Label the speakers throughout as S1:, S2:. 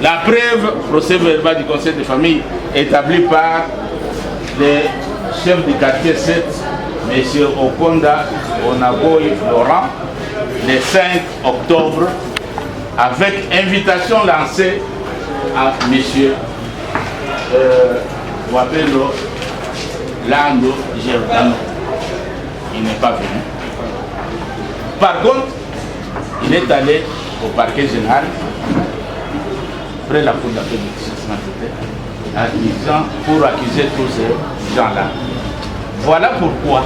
S1: La preuve, procès verbal du conseil de famille établi par le chef du quartier 7, M. Okonda Onaboy Laurent, le 5 octobre, avec invitation lancée à M. Wabelo Lando Giordano. Il n'est pas venu. Par contre, il est allé au parquet général, près la cour d'appel pour accuser tous ces gens-là. Voilà pourquoi,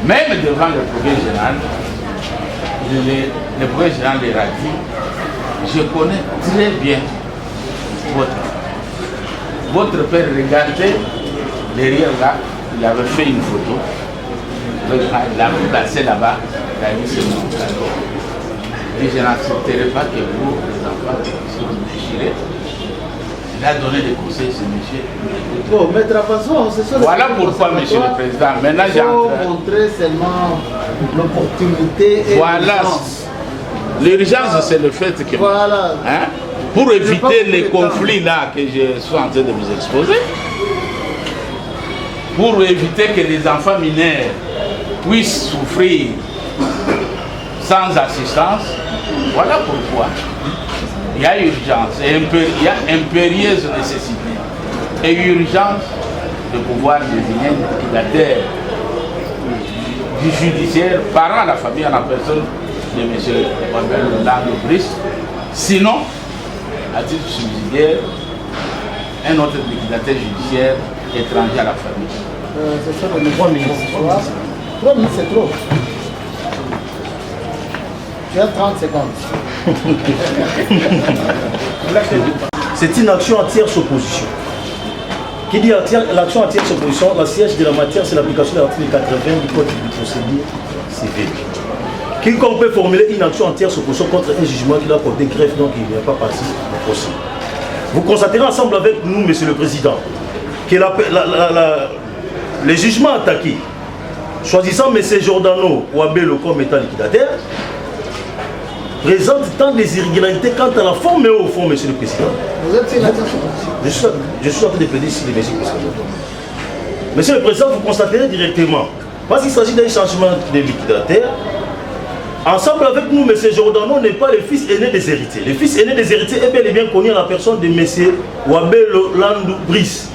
S1: même devant le procureur général, le procureur général de Radi, je connais très bien votre père. Regardez derrière là, il avait fait une photo, il l'a placé là-bas, il a dit c'est mon cadeau. Et je n'accepterai pas que vous, les enfants, vous déchirez. Il a donné des conseils, ce monsieur.
S2: Bon, mais de toute façon, c'est ça.
S1: Voilà pourquoi, monsieur le président, maintenant j'ai
S2: montrer seulement l'opportunité et
S1: l'urgence. L'urgence, c'est le fait que...
S2: Voilà.
S1: Hein, pour éviter les conflits là que je suis en train de vous exposer, pour éviter que les enfants mineurs puissent souffrir sans assistance, voilà pourquoi il y a urgence, il y a impérieuse nécessité et urgence de pouvoir désigner un liquidateur du judiciaire parlant à la famille en la personne de M. Wabelo Lando Brice. Sinon, à titre subsidiaire, un autre liquidateur judiciaire étranger à la famille.
S2: C'est ça, le 3 minutes. 3 minutes, c'est trop. Tu as 30 secondes.
S3: C'est une action en tierce opposition. Qui dit l'action en tierce opposition, la siège de la matière, c'est l'application de l'article 80 du Code de procédure civile. Quiconque peut formuler une action en tierce opposition contre un jugement qui a porté greffe, donc il n'est pas parti au procès. Vous constaterez ensemble avec nous, Monsieur le Président, que les jugements attaqués, choisissant M. Giordano Wabelo comme étant liquidateur, présente tant des irrégularités quant à la forme et au fond, Monsieur le Président.
S2: Vous êtes sur la tierce opposition.
S3: Je suis en train de plaider ici, Monsieur le Président. Monsieur le Président, vous constaterez directement, parce qu'il s'agit d'un changement de liquidateur, ensemble avec nous, M. Giordano n'est pas le fils aîné des héritiers. Le fils aîné des héritiers est bel et bien connu à la personne de M. Wabelo Lando Brice.